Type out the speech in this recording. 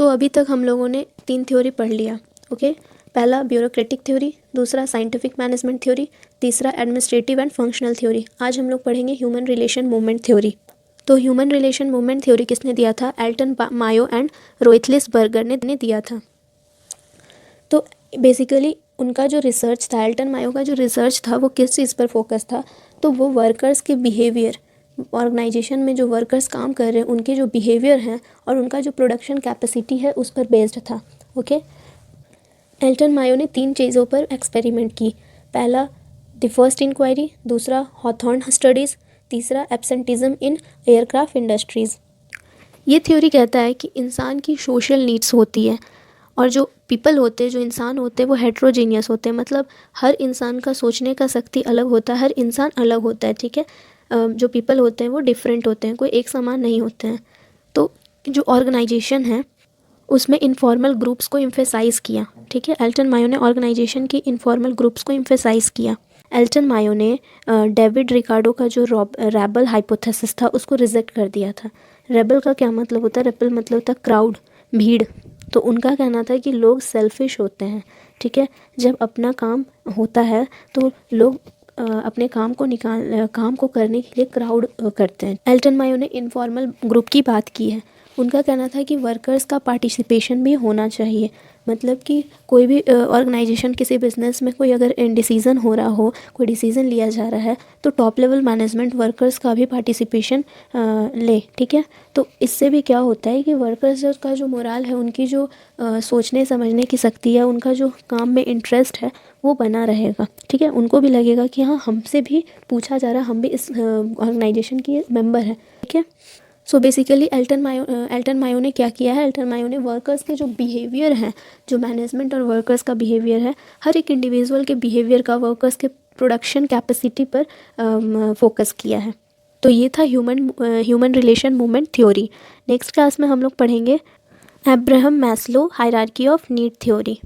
अभी तक हम लोगों ने 3 थ्योरी पढ़ लिया। ओके, पहला ब्यूरोक्रेटिक थ्योरी, दूसरा साइंटिफिक मैनेजमेंट थ्योरी, तीसरा एडमिनिस्ट्रेटिव एंड फंक्शनल थ्योरी। आज हम लोग पढ़ेंगे ह्यूमन रिलेशन मूवमेंट थ्योरी। तो ह्यूमन रिलेशन मूवमेंट थ्योरी किसने दिया था? एल्टन मायो एंड रोइथलिस बर्गर ने दिया था। तो बेसिकली उनका जो रिसर्च था, एल्टन मायो का जो रिसर्च था, वो किस चीज़ पर फोकस था? तो वो वर्कर्स के बिहेवियर, ऑर्गेनाइजेशन में जो वर्कर्स काम कर रहे हैं उनके जो बिहेवियर हैं और उनका जो प्रोडक्शन कैपेसिटी है उस पर बेस्ड था। ओके, एल्टन मायो ने 3 चीज़ों पर एक्सपेरिमेंट की। पहला द फर्स्ट इंक्वायरी, दूसरा हॉथॉर्न स्टडीज़, तीसरा एब्सेंटिज्म इन एयरक्राफ्ट इंडस्ट्रीज़। ये थ्योरी कहता है कि इंसान की सोशल नीड्स होती है और जो पीपल होते हैं, जो इंसान होते हैं, वो हेट्रोजीनियस होते हैं। मतलब हर इंसान का सोचने का शक्ति अलग होता है, हर इंसान अलग होता है। ठीक है, जो पीपल होते हैं वो डिफरेंट होते हैं, कोई एक समान नहीं होते हैं। तो जो ऑर्गेनाइजेशन है उसमें इनफॉर्मल ग्रुप्स को इम्फेसाइज़ किया। ठीक है, एल्टन मायो ने ऑर्गेनाइजेशन की इनफॉर्मल ग्रुप्स को इम्फेसाइज़ किया। एल्टन मायो ने डेविड रिकार्डो का जो रेबल हाइपोथेसिस था उसको रिजेक्ट कर दिया था। रेबल का क्या मतलब होता है? रेबल मतलब होता है क्राउड, भीड़। तो उनका कहना था कि लोग सेल्फिश होते हैं। ठीक है, जब अपना काम होता है तो लोग अपने काम को करने के लिए क्राउड करते हैं। एल्टन मायो ने इनफॉर्मल ग्रुप की बात की है। उनका कहना था कि वर्कर्स का पार्टिसिपेशन भी होना चाहिए। मतलब कि कोई भी ऑर्गेनाइजेशन, किसी बिजनेस में कोई अगर डिसीज़न हो रहा हो, कोई डिसीज़न लिया जा रहा है, तो टॉप लेवल मैनेजमेंट वर्कर्स का भी पार्टिसिपेशन ले। ठीक है, तो इससे भी क्या होता है कि वर्कर्स का जो मोराल है, उनकी जो सोचने समझने की शक्ति है, उनका जो काम में इंटरेस्ट है वो बना रहेगा। ठीक है, उनको भी लगेगा कि हाँ, हमसे भी पूछा जा रहा है, हम भी इस ऑर्गेनाइजेशन की मेंबर हैं। ठीक है, सो बेसिकली एल्टन मायो ने क्या किया है? एल्टन मायो ने वर्कर्स के जो बिहेवियर हैं, जो मैनेजमेंट और वर्कर्स का बिहेवियर है, हर एक इंडिविजुअल के बिहेवियर का वर्कर्स के प्रोडक्शन कैपेसिटी पर फोकस किया है। तो ये था human relation movement theory. Next class में हम लोग पढ़ेंगे Abraham Maslow hierarchy of need theory.